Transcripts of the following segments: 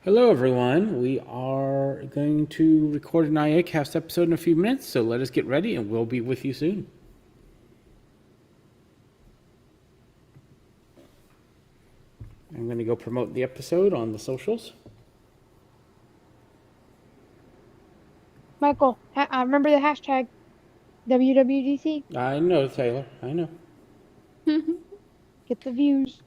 Hello, everyone. We are going to record an iACast episode in a few minutes, so let us get ready and we'll be with you soon. I'm going to go promote the episode on the socials. Michael, remember the hashtag WWDC? I know, Taylor. I know. Get the views.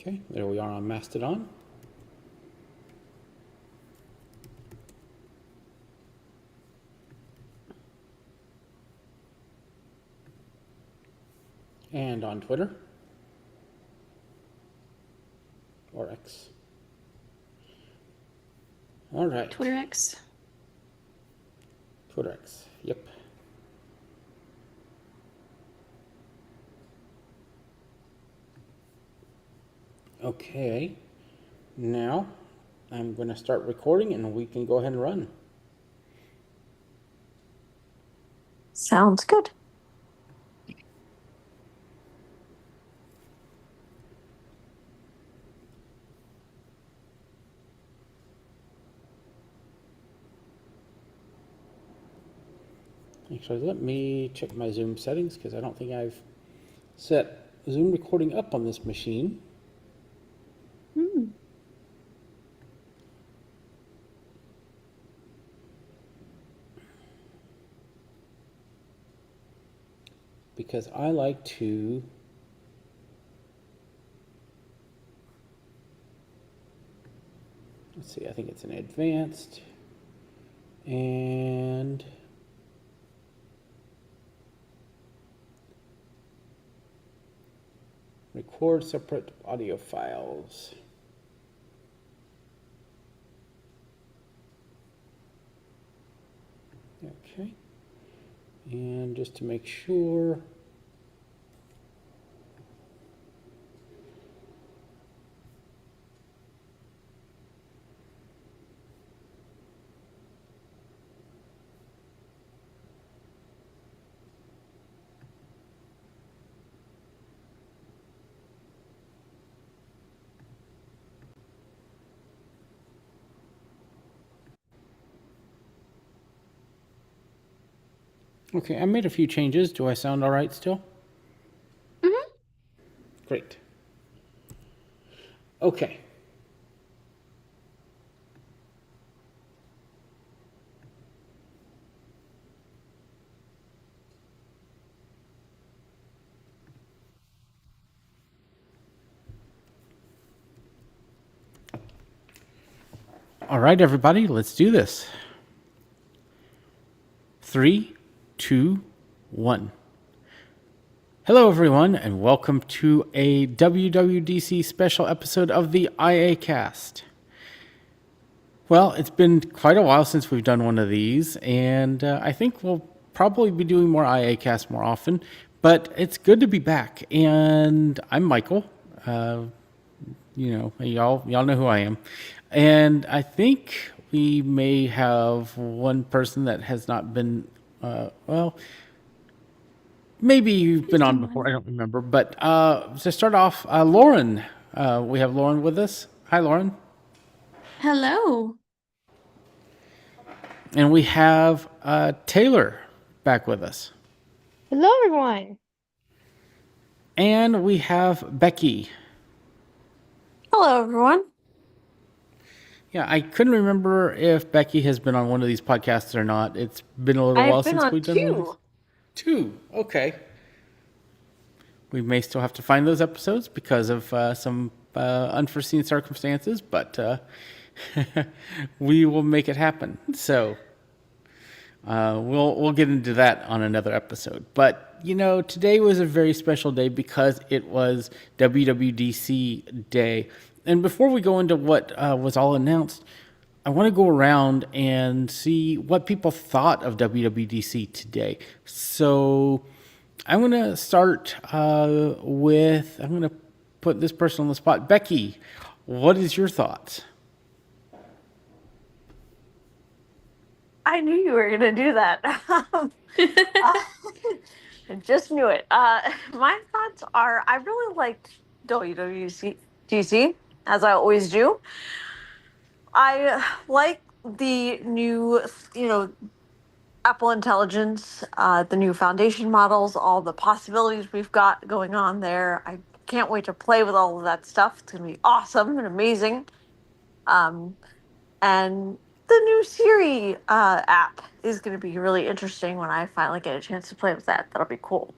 Okay, there we are on Mastodon. And on Twitter. Or X. All right. Twitter X. Twitter X. Yep. Okay. Now, I'm going to start recording and we can go ahead and run. Sounds good. Actually, let me check my Zoom settings because I don't think I've set Zoom recording up on this machine. Because I like to let's see, I think it's an advanced and record separate audio files. Okay. And just to make sure, okay, I made a few changes. Do I sound all right still? Mm-hmm. Great. Okay. All right, everybody, let's do this. 3, 2, 1. Hello, everyone, and welcome to a WWDC special episode of the iACast. Well, it's been quite a while since we've done one of these, and I think we'll probably be doing more iACast more often, but it's good to be back. And I'm Michael. Y'all know who I am. And I think we may have one person that has not been, maybe you've been on before, I don't remember. But to start off, Lauren, we have Lauren with us. Hi, Lauren. Hello. And we have Taylor back with us. Hello, everyone. And we have Becky. Hello, everyone. Yeah, I couldn't remember if Becky has been on one of these podcasts or not. It's been a little while I've been since on we've done one of these. two. Two. Okay. We may still have to find those episodes because of some unforeseen circumstances, but we will make it happen. So we'll get into that on another episode. But today was a very special day because it was WWDC day. And before we go into what was all announced, I want to go around and see what people thought of WWDC today. So I'm going to start with, I'm going to put this person on the spot. Becky, what is your thoughts? I knew you were going to do that. I just knew it. My thoughts are I really liked WWDC, as I always do. I like the new, Apple Intelligence, the new foundation models, all the possibilities we've got going on there. I can't wait to play with all of that stuff. It's going to be awesome and amazing. Um, and the new Siri app is going to be really interesting when I finally get a chance to play with that. That'll be cool.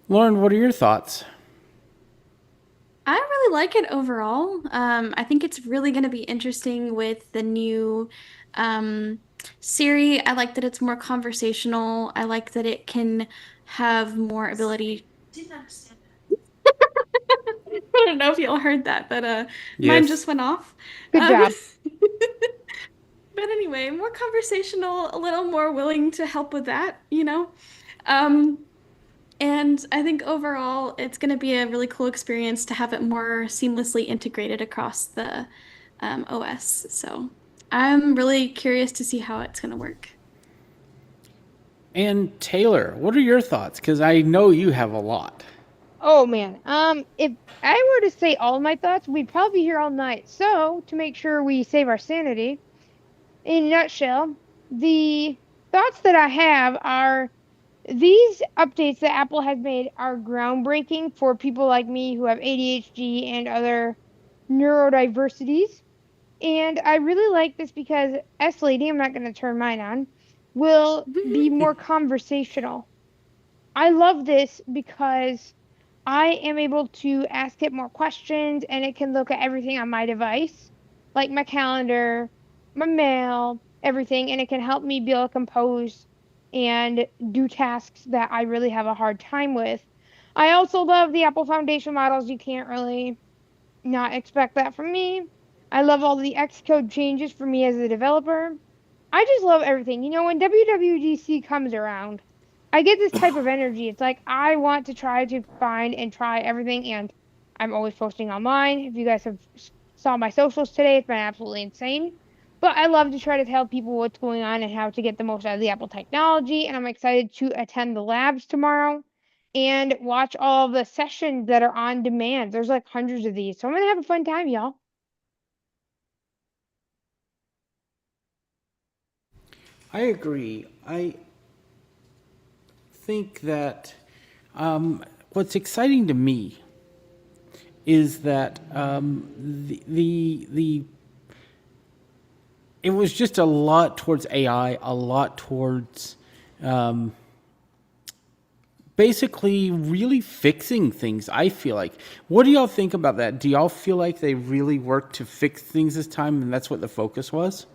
Lauren, what are your thoughts? I really like it overall. I think it's really going to be interesting with the new Siri. I like that it's more conversational. I like that it can have more ability. Didn't understand I don't know if y'all heard that, but mine Yes. just went off. Good Um, job. but anyway, more conversational, a little more willing to help with that. Um, And I think overall, it's going to be a really cool experience to have it more seamlessly integrated across the OS. So I'm really curious to see how it's going to work. And Taylor, what are your thoughts? Because I know you have a lot. Oh man. If I were to say all my thoughts, we'd probably be here all night. So, to make sure we save our sanity, in a nutshell, the thoughts that I have are these updates that Apple has made are groundbreaking for people like me who have ADHD and other neurodiversities. And I really like this because S Lady, I'm not going to turn mine on, will be more conversational. I love this because I am able to ask it more questions and it can look at everything on my device, like my calendar, my mail, everything, and it can help me be able to compose and do tasks that I really have a hard time with. I also love the Apple Foundation models. You can't really not expect that from me. I love all the Xcode changes for me as a developer. I just love everything. When WWDC comes around, I get this type of energy. It's like I want to try to find and try everything, and I'm always posting online. If you guys have saw my socials today, it's been absolutely insane. But I love to try to tell people what's going on and how to get the most out of the Apple technology, and I'm excited to attend the labs tomorrow and watch all of the sessions that are on demand. There's like hundreds of these, so I'm gonna have a fun time, y'all. I agree. I think that what's exciting to me is that the it was just a lot towards AI, a lot towards basically really fixing things. I feel like. What do y'all think about that? Do y'all feel like they really worked to fix things this time, and that's what the focus was?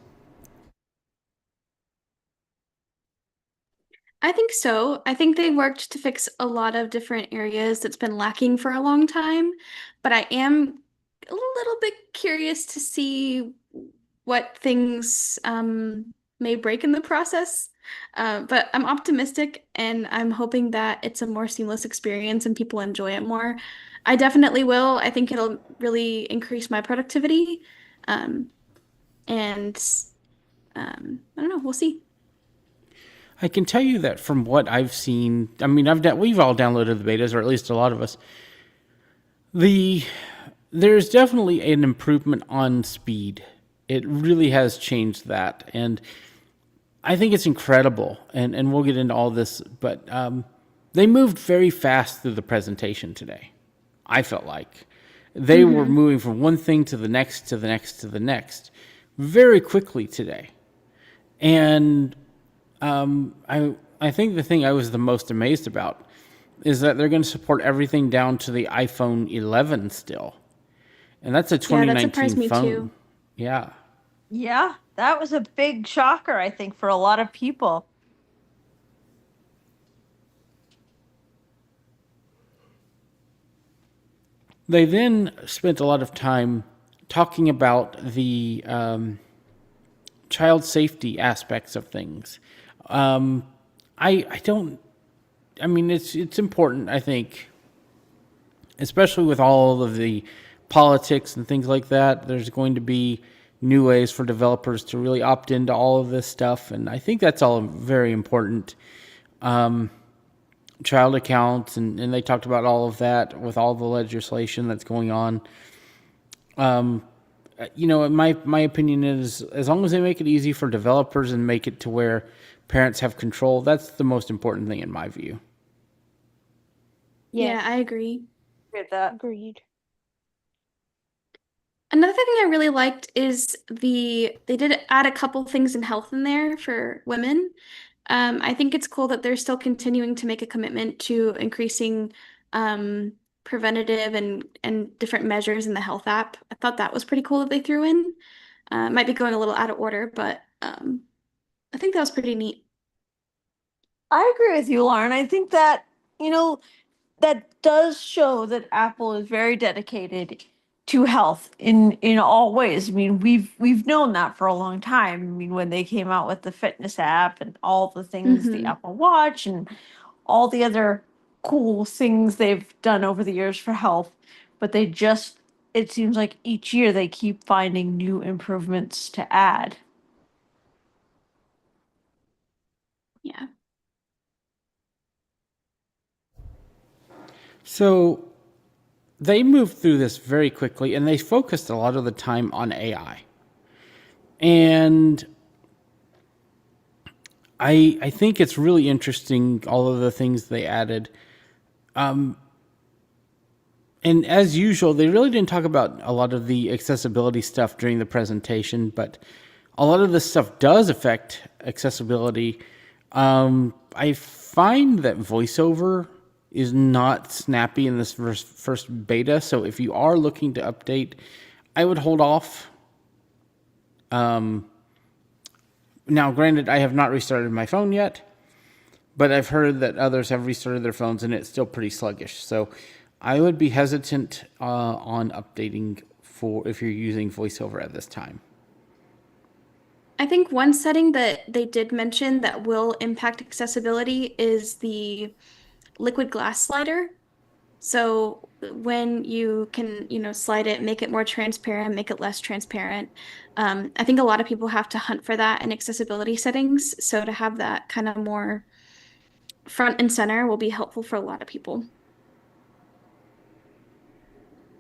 I think so. I think they worked to fix a lot of different areas that's been lacking for a long time, but I am a little bit curious to see what things may break in the process. But I'm optimistic and I'm hoping that it's a more seamless experience and people enjoy it more. I definitely will. I think it'll really increase my productivity. Um, and I don't know, we'll see. I can tell you that from what I've seen, I mean, we've all downloaded the betas, or at least a lot of us. The there's definitely an improvement on speed. It really has changed that, and I think it's incredible, and we'll get into all this, but they moved very fast through the presentation today. I felt like they were moving from one thing to the next, to the next, to the next, very quickly today. And I think the thing I was the most amazed about is that they're going to support everything down to the iPhone 11 still, and that's a Yeah, that 2019 surprised me phone. too. Yeah. Yeah, that was a big shocker, I think, for a lot of people. They then spent a lot of time talking about the child safety aspects of things. Um, I don't. I mean, it's important. I think, especially with all of the politics and things like that. There's going to be new ways for developers to really opt into all of this stuff, and I think that's all very important. Child accounts, and they talked about all of that with all the legislation that's going on. My opinion is, as long as they make it easy for developers and make it to where parents have control, that's the most important thing in my view. Yes, Yeah, I agree. With that. agreed. Another thing I really liked is they did add a couple things in health in there for women. I think it's cool that they're still continuing to make a commitment to increasing um, preventative and different measures in the health app. I thought that was pretty cool that they threw in. Might be going a little out of order, but I think that was pretty neat. I agree with you, Lauren. I think that, you know, that does show that Apple is very dedicated to health in all ways. I mean, we've known that for a long time. I mean, when they came out with the fitness app and all the things, the Hmm. Apple Watch and all the other cool things they've done over the years for health, but they just it seems like each year they keep finding new improvements to add. Yeah. So they moved through this very quickly, and they focused a lot of the time on AI. And I think it's really interesting, all of the things they added. And as usual, they really didn't talk about a lot of the accessibility stuff during the presentation, but a lot of this stuff does affect accessibility. I find that voiceover is not snappy in this first beta, so if you are looking to update, I would hold off. Now, granted, I have not restarted my phone yet, but I've heard that others have restarted their phones and it's still pretty sluggish. So I would be hesitant on updating for if you're using VoiceOver at this time. I think one setting that they did mention that will impact accessibility is the liquid glass slider. So when you can, slide it, make it more transparent, make it less transparent. I think a lot of people have to hunt for that in accessibility settings. So to have that kind of more front and center will be helpful for a lot of people.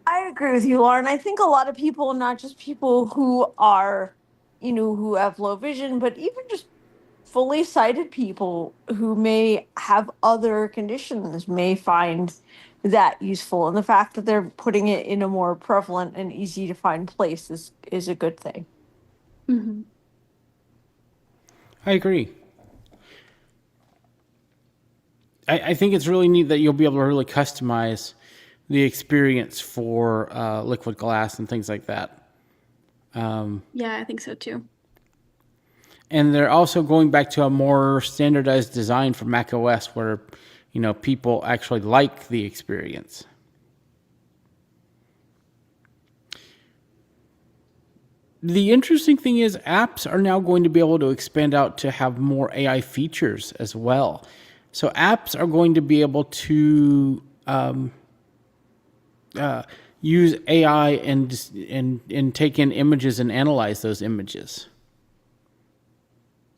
I agree with you, Lauren. I think a lot of people, not just people who are, who have low vision, but even just fully sighted people who may have other conditions may find that useful. And the fact that they're putting it in a more prevalent and easy to find place is a good thing. Hmm. I agree. I think it's really neat that you'll be able to really customize the experience for liquid glass and things like that. Yeah, I think so too. And they're also going back to a more standardized design for Mac OS where, people actually like the experience. The interesting thing is apps are now going to be able to expand out to have more AI features as well. So apps are going to be able to use AI and take in images and analyze those images.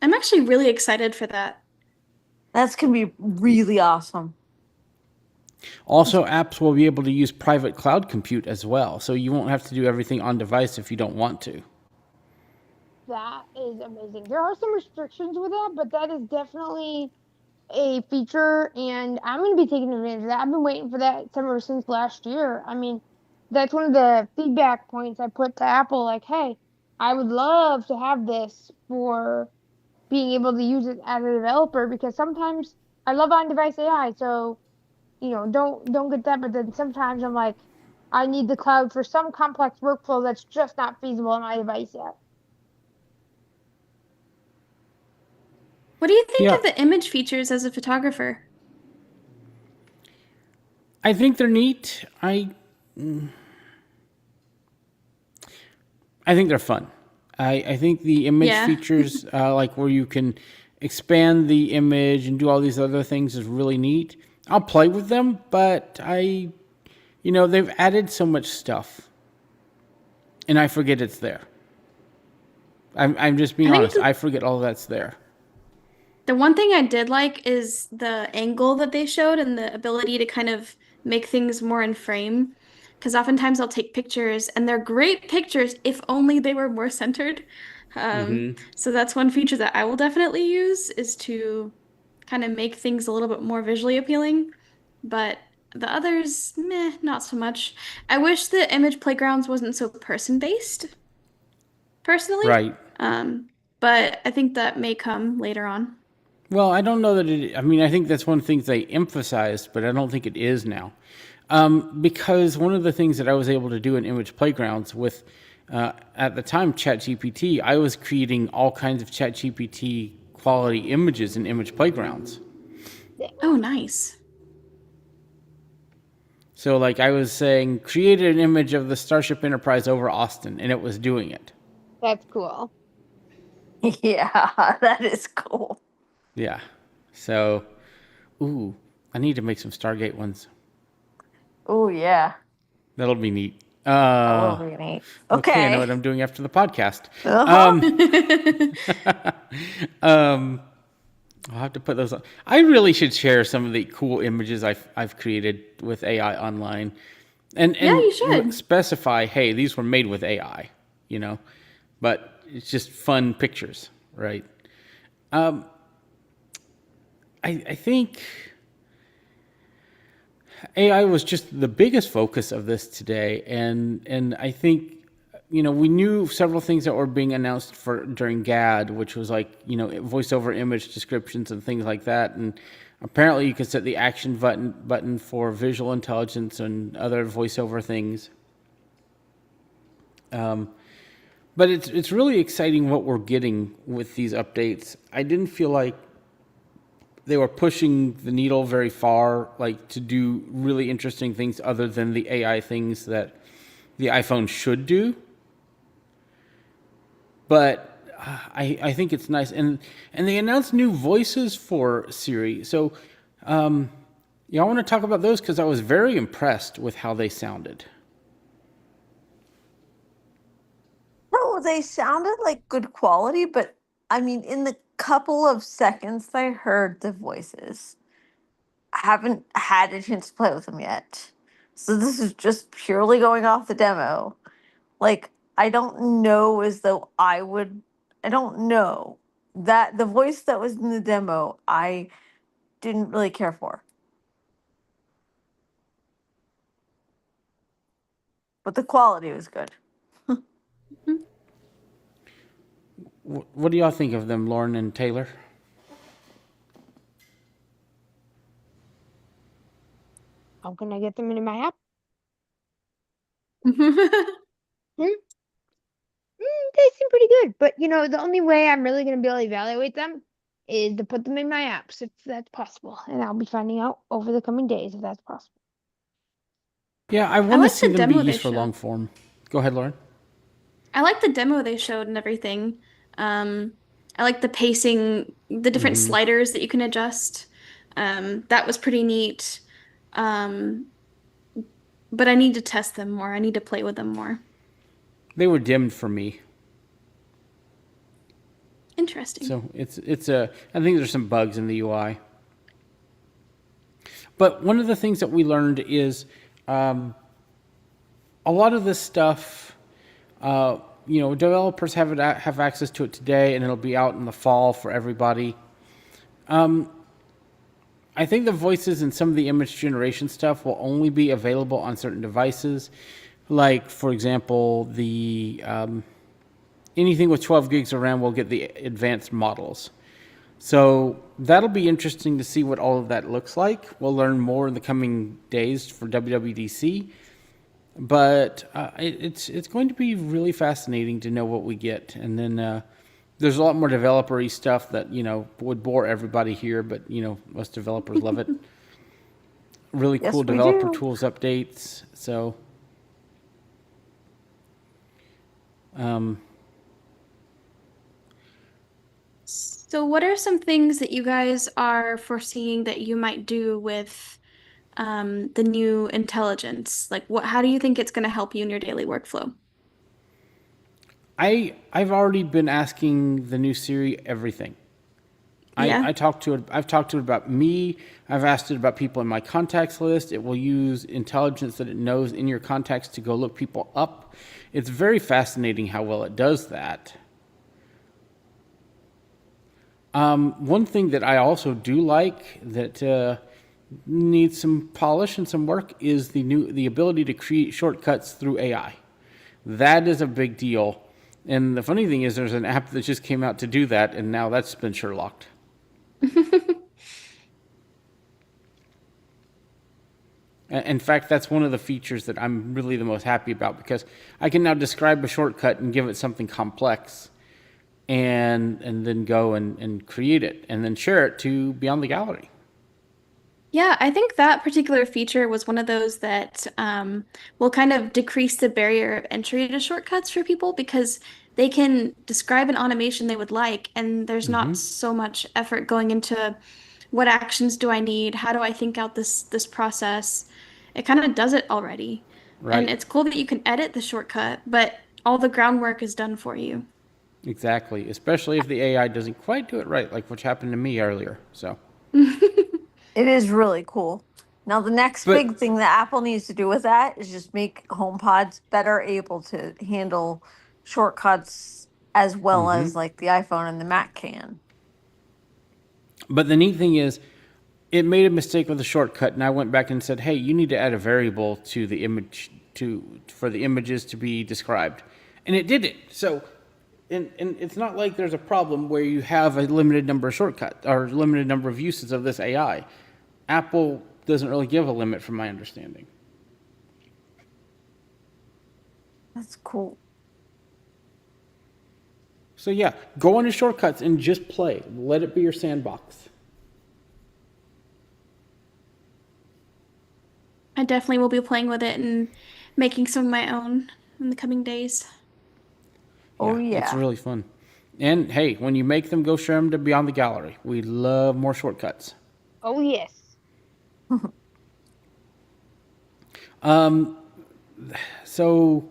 I'm actually really excited for that. That's going to be really awesome. Also, apps will be able to use private cloud compute as well, so you won't have to do everything on device if you don't want to. That is amazing. There are some restrictions with that, but that is definitely a feature, and I'm going to be taking advantage of that. I've been waiting for that ever since last year. I mean, that's one of the feedback points I put to Apple, like, hey, I would love to have this for being able to use it as a developer, because sometimes I love on-device AI, so don't get that. But then sometimes I'm like, I need the cloud for some complex workflow that's just not feasible on my device yet. What do you think Yeah, of the image features as a photographer? I think they're neat. I think they're fun. I think the image Yeah. features, like where you can expand the image and do all these other things, is really neat. I'll play with them, but they've added so much stuff, and I forget it's there. I'm just being I think honest. I forget all that's there. the one thing I did like is the angle that they showed and the ability to kind of make things more in frame. Because oftentimes I'll take pictures and they're great pictures if only they were more centered. So that's one feature that I will definitely use is to kind of make things a little bit more visually appealing. But the others, meh, not so much. I wish the image playgrounds wasn't so person-based, personally. Right. Um, but I think that may come later on. Well, I don't know that it. I mean, I think that's one of the things they emphasized, but I don't think it is now. Because one of the things that I was able to do in Image Playgrounds with, at the time, ChatGPT, I was creating all kinds of ChatGPT quality images in Image Playgrounds. Oh, nice. So, like, I was saying, create an image of the Starship Enterprise over Austin, and it was doing it. That's cool. Yeah, that is cool. Yeah. So, ooh, I need to make some Stargate ones. Oh yeah, That'll be neat. that will be neat. Okay, I know Okay. what I'm doing after the podcast. Uh-huh. I'll have to put those on. I really should share some of the cool images I've created with AI online, and Yeah, you should. specify, hey, these were made with AI, but it's just fun pictures, right? I think AI was just the biggest focus of this today, and I think we knew several things that were being announced for during GAD, which was like voice over image descriptions and things like that, and apparently you can set the action button for visual intelligence and other voiceover things. But it's really exciting what we're getting with these updates. I didn't feel like they were pushing the needle very far, like to do really interesting things other than the AI things that the iPhone should do. But I think it's nice, and they announced new voices for Siri. So, I want to talk about those because I was very impressed with how they sounded. No, they sounded like good quality, but I mean, in the couple of seconds I heard the voices, I haven't had a chance to play with them yet. So this is just purely going off the demo. Like, I don't know as though I don't know that the voice that was in the demo, I didn't really care for. But the quality was good. What do y'all think of them, Lauren and Taylor? How can I get them into my app? Hmm? They seem pretty good, but the only way I'm really going to be able to evaluate them is to put them in my apps if that's possible. And I'll be finding out over the coming days if that's possible. Yeah, I I want to like see the them be demo they used for showed. long form. Go ahead, Lauren. I like the demo they showed and everything. Um, I like the pacing, the different sliders that you can adjust. That was pretty neat. Um, but I need to test them more. I need to play with them more. They were dimmed for me. Interesting. So I think there's some bugs in the UI. But one of the things that we learned is a lot of this stuff developers have access to it today, and it'll be out in the fall for everybody. I think the voices and some of the image generation stuff will only be available on certain devices, like for example, the anything with 12 gigs of RAM will get the advanced models. So that'll be interesting to see what all of that looks like. We'll learn more in the coming days for WWDC, but it's going to be really fascinating to know what we get. And then there's a lot more developer-y stuff that would bore everybody here, but most developers love it. Really Yes, cool we developer do. tools updates. So. Um, So, what are some things that you guys are foreseeing that you might do with the new intelligence? Like, how do you think it's going to help you in your daily workflow? I've already been asking the new Siri everything. Yeah. I talked to it. I've talked to it about me. I've asked it about people in my contacts list. It will use intelligence that it knows in your contacts to go look people up. It's very fascinating how well it does that. One thing that I also do like that needs some polish and some work is the ability to create shortcuts through AI. That is a big deal. And the funny thing is, there's an app that just came out to do that, and now that's been Sherlocked. In fact, that's one of the features that I'm really the most happy about because I can now describe a shortcut and give it something complex and then go and create it and then share it to Beyond the Gallery. Yeah, I think that particular feature was one of those that will kind of decrease the barrier of entry to shortcuts for people because they can describe an automation they would like, and there's not so much effort going into what actions do I need? How do I think out this process? It kind of does it already. And Right. it's cool that you can edit the shortcut, but all the groundwork is done for you. Exactly. Especially if the AI doesn't quite do it right, like what happened to me earlier. So, It is really cool. Now, the next but big thing that Apple needs to do with that is just make HomePods better able to handle shortcuts as well as like the iPhone and the Mac can. but the neat thing is, it made a mistake with a shortcut, and I went back and said, "Hey, you need to add a variable to the image for the images to be described," and it did it. So, and it's not like there's a problem where you have a limited number of shortcuts or limited number of uses of this AI. Apple doesn't really give a limit, from my understanding. That's cool. So yeah, go into shortcuts and just play. Let it be your sandbox. I definitely will be playing with it and making some of my own in the coming days. Oh, Yeah, it's yeah. really fun. And hey, when you make them, go share them to Beyond the Gallery. We love more shortcuts. Oh yes. So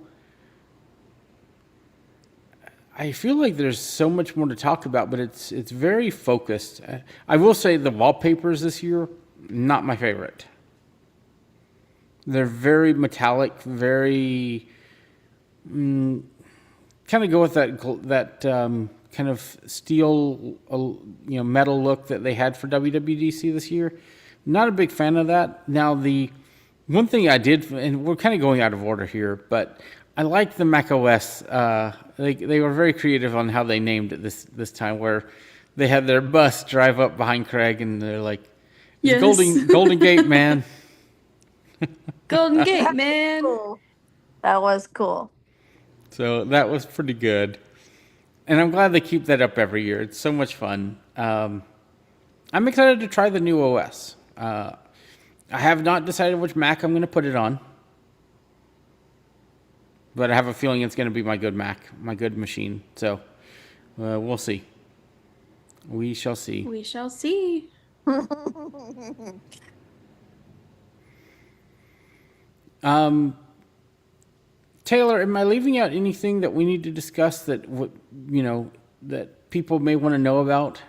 I feel like there's so much more to talk about, but it's very focused. I will say the wallpapers this year, not my favorite. They're very metallic, very kind of go with that kind of steel, metal look that they had for WWDC this year. Not a big fan of that. Now the one thing I did, and we're kind of going out of order here, but I like the Mac OS. They were very creative on how they named it this time, where they had their bus drive up behind Craig, and they're like, "It's Yes. Golden Gate, man." Golden Gate, man. Cool. That was cool. So that was pretty good. And I'm glad they keep that up every year. It's so much fun. I'm excited to try the new OS. I have not decided which Mac I'm going to put it on, but I have a feeling it's going to be my good Mac, my good machine. So we'll see. We shall see. We shall see. Taylor, am I leaving out anything that we need to discuss that that people may want to know about?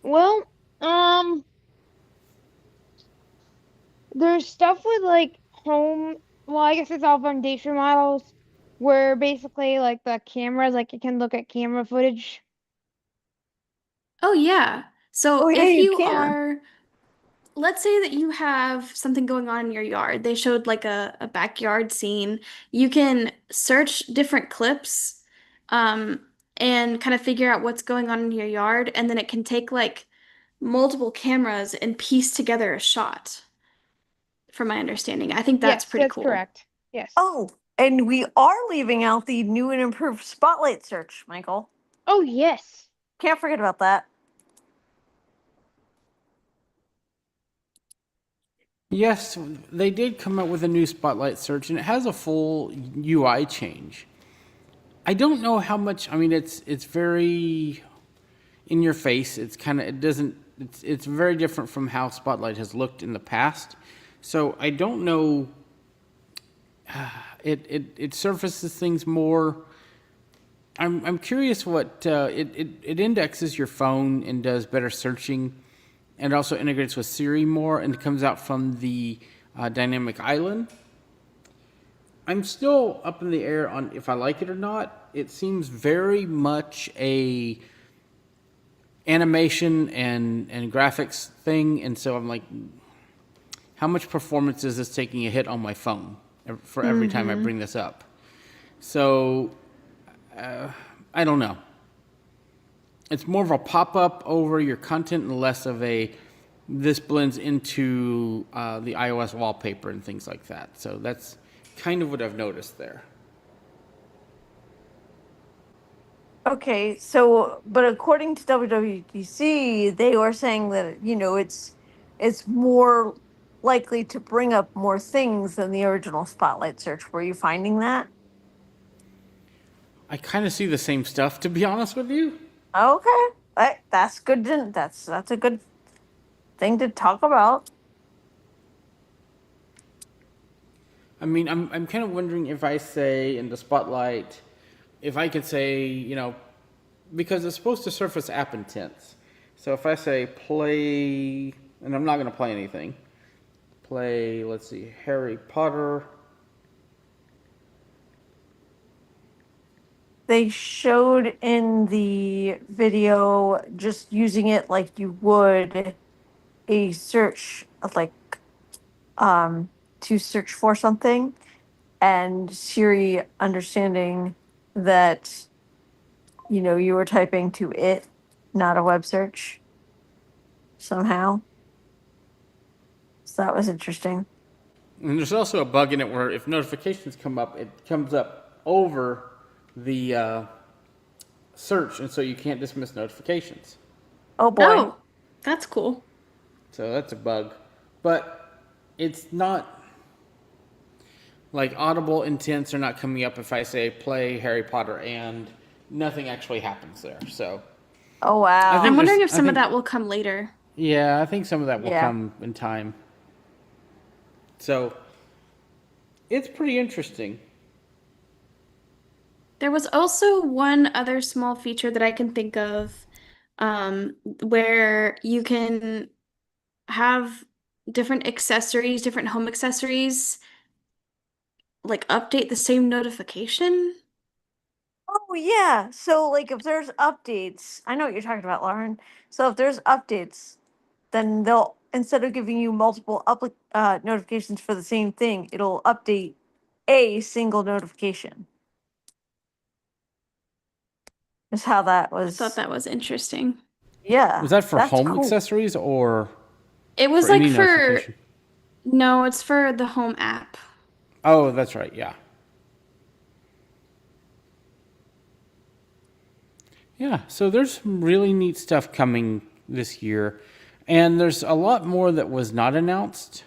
Well, there's stuff with like home. Well, I guess it's all foundation models where basically like the cameras, like it can look at camera footage. Oh, yeah. Oh So yeah, if you you can. are, let's say that you have something going on in your yard, they showed like a backyard scene. You can search different clips, um, and kind of figure out what's going on in your yard, and then it can take like multiple cameras and piece together a shot, from my understanding. I think that's Yes, pretty that's cool. correct. Yes. Oh, and we are leaving out the new and improved spotlight search, Michael. Oh, yes. Can't forget about that. Yes, they did come out with a new Spotlight search, and it has a full UI change. I don't know how much. I mean, it's very in your face. It's kind of it doesn't. It's very different from how Spotlight has looked in the past. So I don't know. It surfaces things more. I'm curious what it indexes your phone and does better searching, and also integrates with Siri more, and it comes out from the dynamic island. I'm still up in the air on if I like it or not. It seems very much a animation and graphics thing, and so I'm like, how much performance is this taking a hit on my phone for every time I bring this up? So I don't know. It's more of a pop up over your content and less of a this blends into the iOS wallpaper and things like that. So that's kind of what I've noticed there. Okay, so but according to WWDC, they were saying that it's more likely to bring up more things than the original Spotlight search. Were you finding that? I kind of see the same stuff, to be honest with you. Okay, that's good. That's a good thing to talk about. I mean, I'm kind of wondering if I say in the spotlight, if I could say, because it's supposed to surface app intents. So if I say play, and I'm not going to play anything, play, let's see, Harry Potter. They showed in the video just using it like you would a search, like to search for something, and Siri understanding that you were typing to it, not a web search somehow. So that was interesting. And there's also a bug in it where if notifications come up, it comes up over the search, and so you can't dismiss notifications. Oh boy. Oh, that's cool. So that's a bug. But it's not like audible intents are not coming up if I say play Harry Potter and nothing actually happens there. So Oh I wow. think I'm there's, wondering if I some of think, that will come later. yeah, I think some of that will Yeah. come in time. So it's pretty interesting. There was also one other small feature that I can think of, where you can have different accessories, different home accessories, like update the same notification. Oh yeah. So like if there's updates, I know what you're talking about, Lauren. So if there's updates, then they'll instead of giving you multiple notifications for the same thing, it'll update a single notification. Is how that I thought was. that was interesting. Yeah, Was that for that's home cool. accessories or It for was like any for, notification? no, it's for the home app. Oh, that's right. Yeah. Yeah. So there's some really neat stuff coming this year. And there's a lot more that was not announced.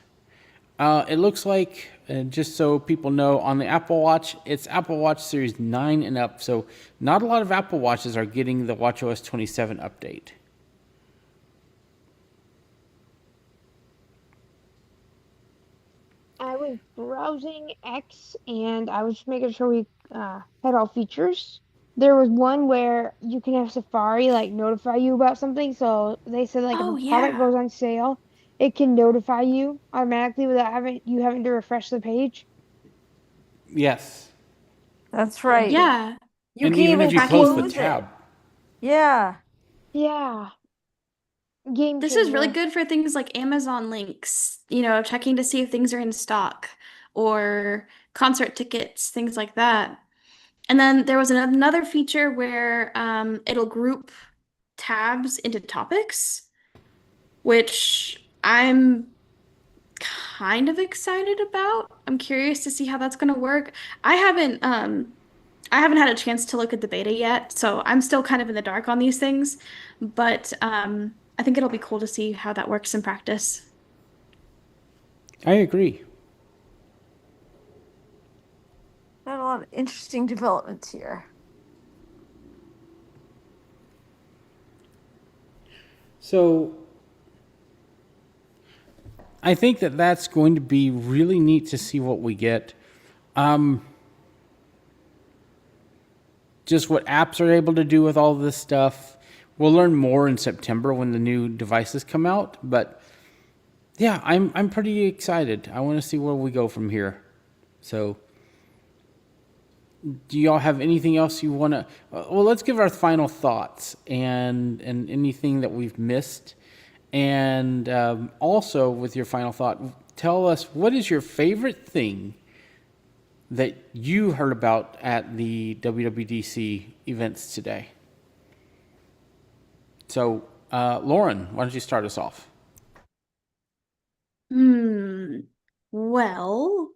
It looks like, just so people know, on the Apple Watch, it's Apple Watch Series 9 and up. So not a lot of Apple Watches are getting the WatchOS 27 update. I was browsing X and I was just making sure we had all features. There was one where you can have Safari like notify you about something. So they said like if Oh, a product yeah. goes on sale, it can notify you automatically without having to refresh the page. Yes. That's right. Yeah. You And can even even if you close the close it. tab. Yeah. Yeah. Game This is really changer. good for things like Amazon links, checking to see if things are in stock or concert tickets, things like that. And then there was another feature where it'll group tabs into topics, which I'm kind of excited about. I'm curious to see how that's going to work. I haven't I haven't had a chance to look at the beta yet, so I'm still kind of in the dark on these things, but I think it'll be cool to see how that works in practice. I agree. Got a lot of interesting developments here. So I think that that's going to be really neat to see what we get. Just what apps are able to do with all this stuff. We'll learn more in September when the new devices come out. But yeah, I'm pretty excited. I want to see where we go from here. So, do y'all have anything else you want to? Well, let's give our final thoughts and anything that we've missed, and also with your final thought, tell us what is your favorite thing that you heard about at the WWDC events today. So, Lauren, why don't you start us off? Well,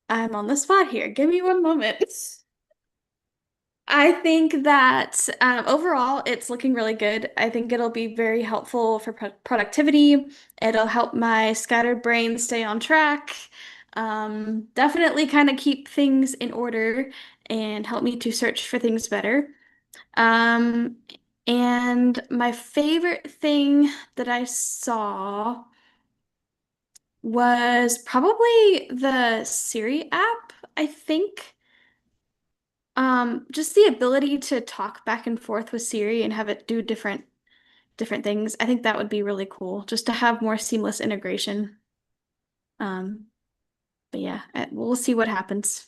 I'm on the spot here. Give me one moment. I think that overall it's looking really good. I think it'll be very helpful for productivity. It'll help my scattered brain stay on track. Definitely kind of keep things in order and help me to search for things better. Um, and my favorite thing that I saw was probably the Siri app, I think. Just the ability to talk back and forth with Siri and have it do different things. I think that would be really cool, just to have more seamless integration. Um, but yeah, we'll see what happens.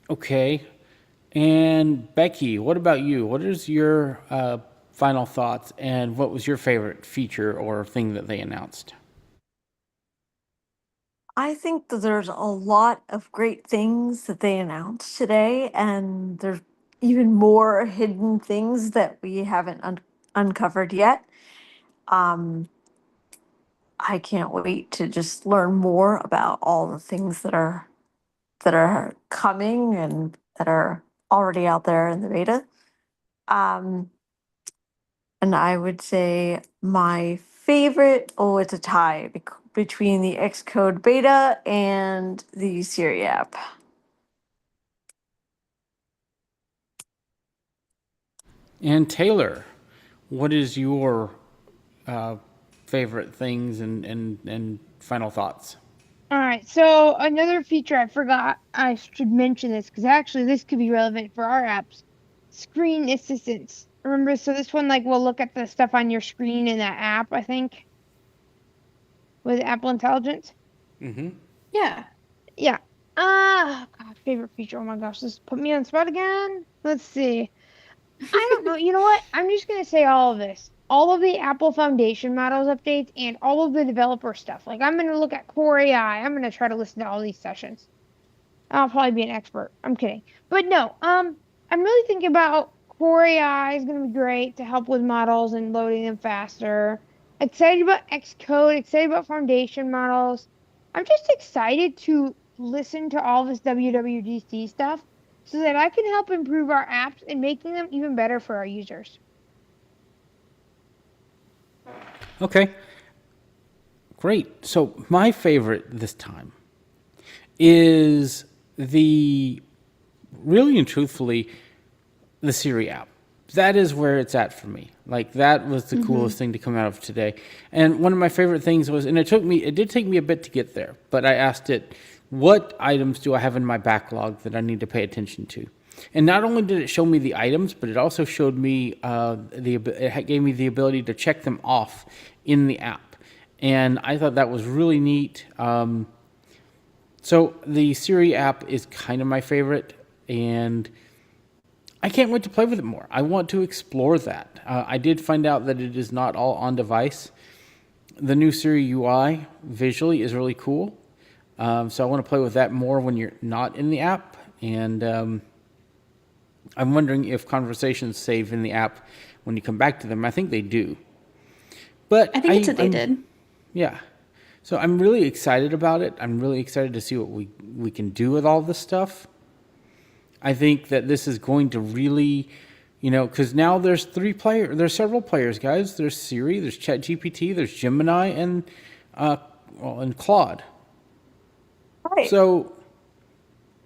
Okay. And Becky, what about you? What is your final thoughts, and what was your favorite feature or thing that they announced? I think that there's a lot of great things that they announced today, and there's even more hidden things that we haven't uncovered yet. Um, I can't wait to just learn more about all the things that are coming and that are already out there in the beta. Um, and I would say my favorite, oh, it's a tie between the Xcode beta and the Siri app. And Taylor, what is your uh, favorite things and final thoughts? All right, so another feature I forgot I should mention this because actually this could be relevant for our apps. Screen assistance. Remember, so this one like will look at the stuff on your screen in that app, I think, with Apple Intelligence. Mm-hmm. Yeah. Yeah. God, favorite feature. Oh my gosh, this put me on the spot again. Let's see. I don't know. You know what? I'm just gonna say all of this. All of the Apple Foundation models updates and all of the developer stuff. Like I'm gonna look at Core AI. I'm gonna try to listen to all these sessions. I'll probably be an expert. I'm kidding. But no, I'm really thinking about Core AI is gonna be great to help with models and loading them faster. Excited about Xcode, excited about foundation models. I'm just excited to listen to all this WWDC stuff so that I can help improve our apps and making them even better for our users. Okay. Great. So my favorite this time is the really and truthfully the Siri app. That is where it's at for me. Like that was the coolest thing to come out of today. And one of my favorite things was, and it did take me a bit to get there, but I asked it, what items do I have in my backlog that I need to pay attention to? And not only did it show me the items, but it also showed me it gave me the ability to check them off in the app. And I thought that was really neat. So the Siri app is kind of my favorite, and I can't wait to play with it more. I want to explore that. I did find out that it is not all on device. The new Siri UI visually is really cool. So I want to play with that more when you're not in the app. And I'm wondering if conversations save in the app when you come back to them. I think they do. But I think it's what they did. Yeah. So I'm really excited about it. I'm really excited to see what we can do with all this stuff. I think that this is going to really, because now there's there's several players, guys. There's Siri, there's ChatGPT, there's Gemini, and Claude. Right. So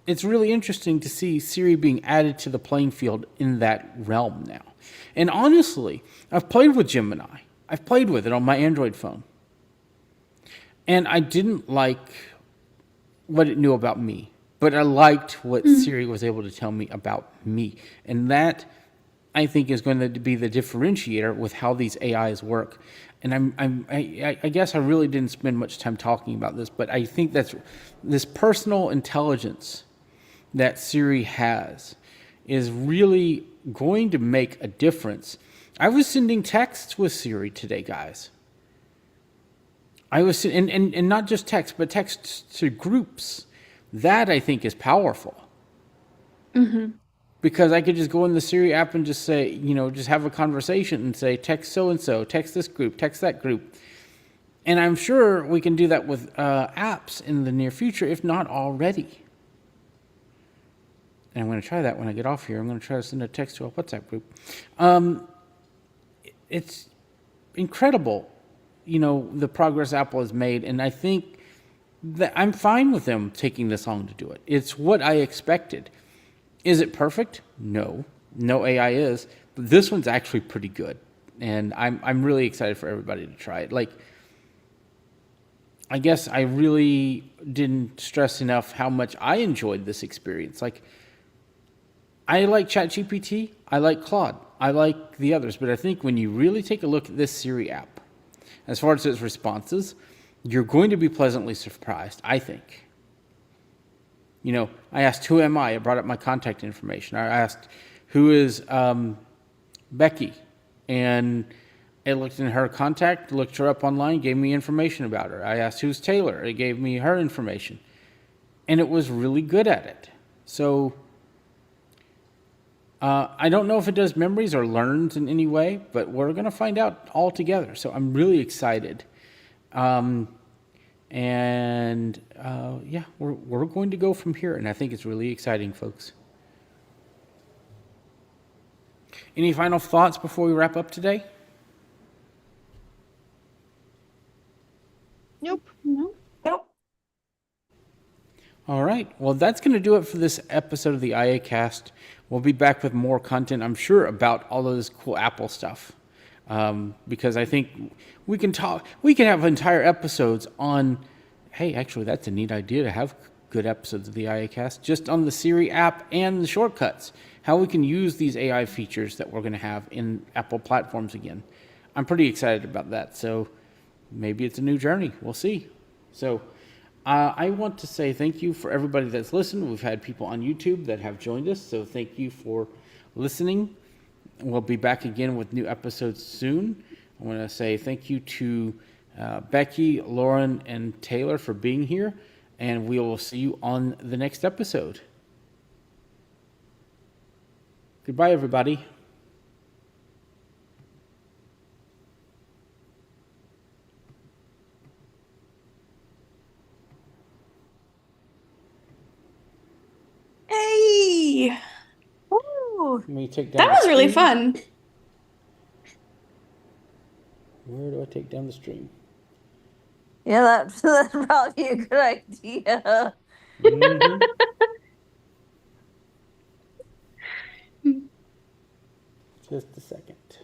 it's really interesting to see Siri being added to the playing field in that realm now. And honestly, I've played with Gemini. I've played with it on my Android phone. And I didn't like what it knew about me, but I liked what Siri was able to tell me about me. And that, I think, is going to be the differentiator with how these AIs work. And I guess I really didn't spend much time talking about this, but I think that's this personal intelligence that Siri has is really going to make a difference. I was sending texts with Siri today, guys. I was, and not just text, but texts to groups. That I think is powerful. Because I could just go in the Siri app and just say, just have a conversation and say, text so-and-so, text this group, text that group. And I'm sure we can do that with apps in the near future, if not already. And I'm going to try that when I get off here. I'm going to try to send a text to a WhatsApp group. It's incredible, the progress Apple has made. And I think that I'm fine with them taking this long to do it. It's what I expected. Is it perfect? No. No AI is. But this one's actually pretty good. And I'm really excited for everybody to try it. I guess I really didn't stress enough how much I enjoyed this experience. I like ChatGPT, I like Claude, I like the others, but I think when you really take a look at this Siri app, as far as its responses, you're going to be pleasantly surprised, I think. I asked, who am I? It brought up my contact information. I asked, who is Becky? And it looked in her contact, looked her up online, gave me information about her. I asked, who's Taylor? It gave me her information. And it was really good at it. So I don't know if it does memories or learns in any way, but we're going to find out all together. So I'm really excited. We're going to go from here, and I think it's really exciting, folks. Any final thoughts before we wrap up today? Nope. No. Nope. All right. Well, that's going to do it for this episode of the iACast. We'll be back with more content, I'm sure, about all of this cool Apple stuff. Because I think we can have entire episodes on, hey, actually, that's a neat idea to have good episodes of the iACast, just on the Siri app and the shortcuts, how we can use these AI features that we're going to have in Apple platforms again. I'm pretty excited about that. So maybe it's a new journey. We'll see. So I want to say thank you for everybody that's listened. We've had people on YouTube that have joined us, so thank you for listening. We'll be back again with new episodes soon. I want to say thank you to Becky, Lauren, and Taylor for being here, and we will see you on the next episode. Goodbye, everybody. Hey, Ooh. Let me take down that the was really stream. fun. Where do I take down the stream? Yeah, that's probably a good idea. Mm-hmm. Just a second.